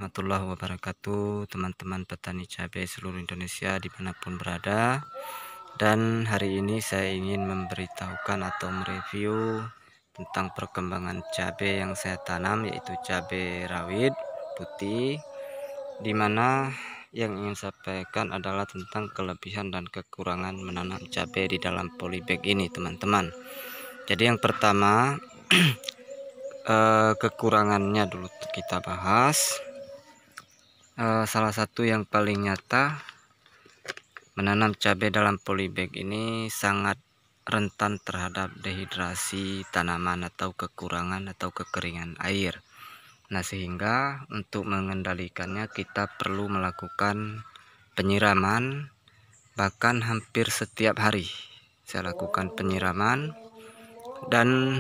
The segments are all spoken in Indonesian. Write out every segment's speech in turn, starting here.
warahmatullahi wabarakatuh, teman-teman petani cabai seluruh Indonesia dimanapun berada. Dan hari ini saya ingin memberitahukan atau mereview tentang perkembangan cabai yang saya tanam, yaitu cabai rawit putih, dimana yang ingin saya sampaikan adalah tentang kelebihan dan kekurangan menanam cabai di dalam polybag ini, teman-teman. Jadi yang pertama, kekurangannya dulu kita bahas. Salah satu yang paling nyata, menanam cabai dalam polybag ini sangat rentan terhadap dehidrasi tanaman atau kekurangan atau kekeringan air. Nah, sehingga untuk mengendalikannya kita perlu melakukan penyiraman, bahkan hampir setiap hari saya lakukan penyiraman. Dan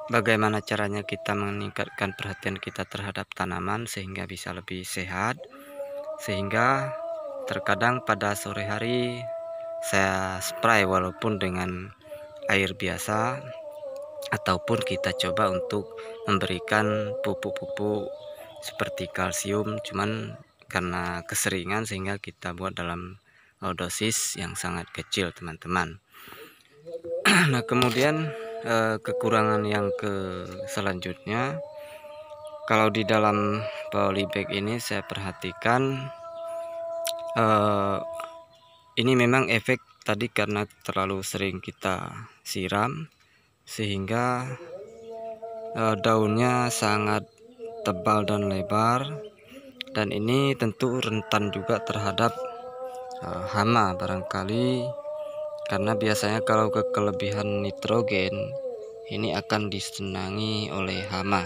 bagaimana caranya kita meningkatkan perhatian kita terhadap tanaman sehingga bisa lebih sehat, sehingga terkadang pada sore hari saya spray walaupun dengan air biasa, ataupun kita coba untuk memberikan pupuk-pupuk seperti kalsium, cuman karena keseringan sehingga kita buat dalam dosis yang sangat kecil, teman-teman. Nah, kemudian kekurangan yang selanjutnya, kalau di dalam polybag ini saya perhatikan ini memang efek tadi karena terlalu sering kita siram sehingga daunnya sangat tebal dan lebar, dan ini tentu rentan juga terhadap hama barangkali, karena biasanya kalau kelebihan nitrogen ini akan disenangi oleh hama,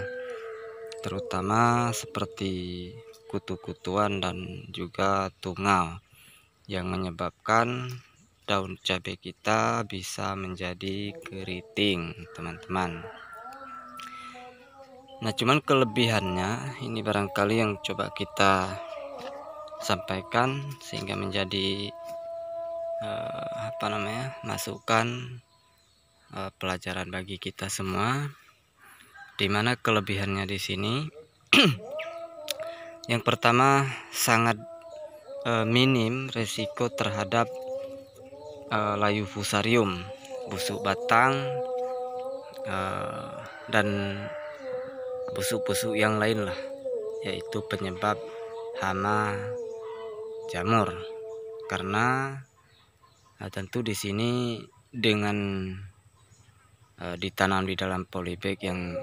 terutama seperti kutu-kutuan dan juga tungau, yang menyebabkan daun cabai kita bisa menjadi keriting, teman-teman. Nah, cuman kelebihannya ini barangkali yang coba kita sampaikan sehingga menjadi masukan pelajaran bagi kita semua, dimana kelebihannya di sini yang pertama, sangat minim resiko terhadap layu fusarium, busuk batang, dan busuk-busuk yang lain lah, yaitu penyebab hama jamur. Karena tentu di sini dengan ditanam di dalam polybag yang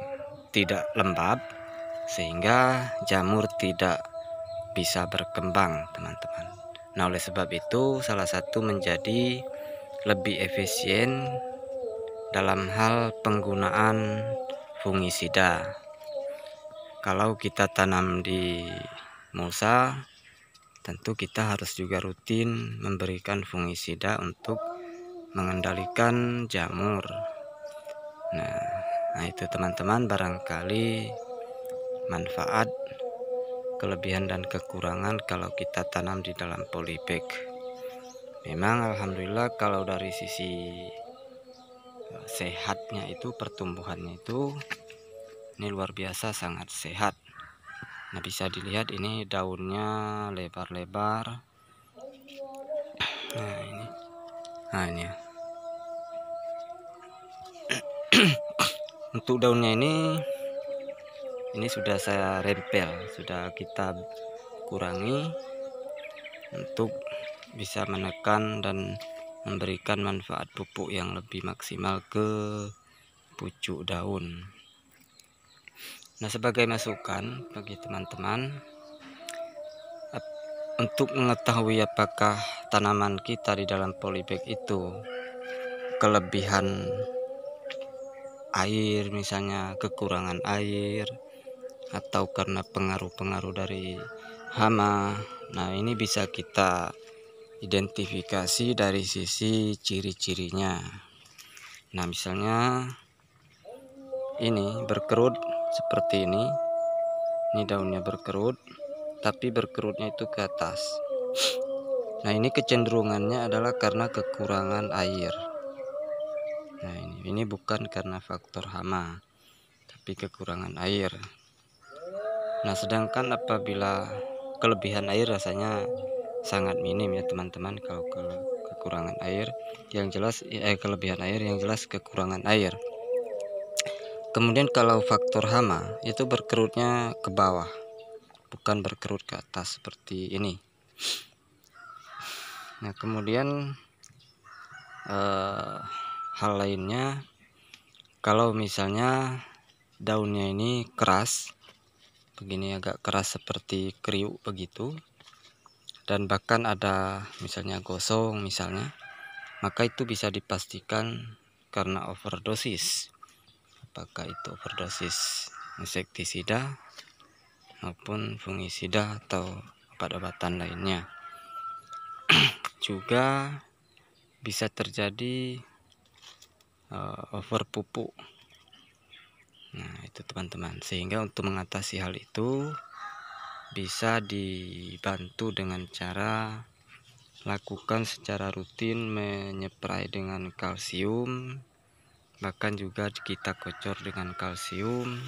tidak lembab, sehingga jamur tidak bisa berkembang, teman-teman. Nah, oleh sebab itu salah satu menjadi lebih efisien dalam hal penggunaan fungisida. Kalau kita tanam di mulsa, tentu kita harus juga rutin memberikan fungisida untuk mengendalikan jamur. Nah itu teman-teman, barangkali manfaat, kelebihan dan kekurangan kalau kita tanam di dalam polybag. Memang alhamdulillah kalau dari sisi sehatnya itu, pertumbuhannya itu ini luar biasa, sangat sehat. Nah, bisa dilihat ini daunnya lebar-lebar. Nah ini ya. Untuk daunnya ini sudah saya rempel, sudah kita kurangi untuk bisa menekan dan memberikan manfaat pupuk yang lebih maksimal ke pucuk daun. Nah, sebagai masukan bagi teman-teman untuk mengetahui apakah tanaman kita di dalam polybag itu kelebihan air, misalnya kekurangan air, atau karena pengaruh-pengaruh dari hama. Nah, ini bisa kita identifikasi dari sisi ciri-cirinya. Nah, misalnya ini berkerut seperti ini daunnya berkerut, tapi berkerutnya itu ke atas. Nah, ini kecenderungannya adalah karena kekurangan air. Nah, ini bukan karena faktor hama, tapi kekurangan air. Nah, sedangkan apabila kelebihan air rasanya sangat minim ya teman-teman. Kalau kekurangan air yang jelas kelebihan air yang jelas kekurangan air. Kemudian kalau faktor hama itu berkerutnya ke bawah, bukan berkerut ke atas seperti ini. Nah, kemudian hal lainnya, kalau misalnya daunnya ini keras begini, agak keras seperti kriuk begitu, dan bahkan ada misalnya gosong misalnya, maka itu bisa dipastikan karena overdosis. Apakah itu overdosis insektisida maupun fungisida atau obat-obatan lainnya. Juga bisa terjadi over pupuk. Nah, itu teman-teman, sehingga untuk mengatasi hal itu bisa dibantu dengan cara lakukan secara rutin menyeprai dengan kalsium, bahkan juga kita kocor dengan kalsium.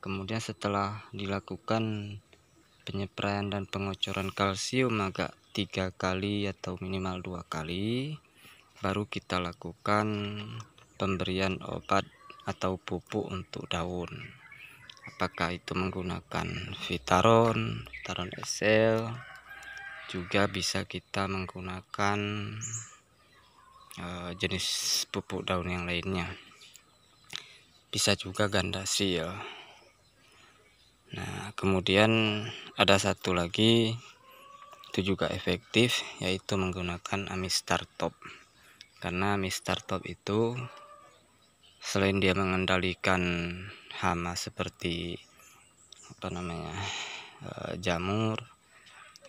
Kemudian setelah dilakukan penyepraian dan pengocoran kalsium agak 3 kali atau minimal 2 kali, baru kita lakukan pemberian obat atau pupuk untuk daun. Apakah itu menggunakan Vitaron SL, juga bisa kita menggunakan jenis pupuk daun yang lainnya, bisa juga Gandasil. Nah, kemudian ada satu lagi itu juga efektif, yaitu menggunakan Amistar Top. Karena Amistar Top itu selain dia mengendalikan hama seperti jamur,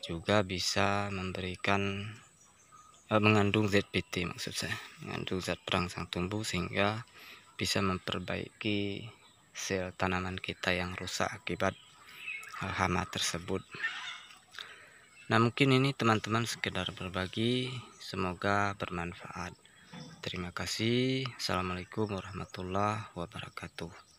juga bisa memberikan mengandung ZPT, maksud saya mengandung zat perangsang tumbuh, sehingga bisa memperbaiki sel tanaman kita yang rusak akibat hama tersebut. Nah, mungkin ini teman-teman sekedar berbagi, semoga bermanfaat. Terima kasih. Assalamualaikum warahmatullahi wabarakatuh.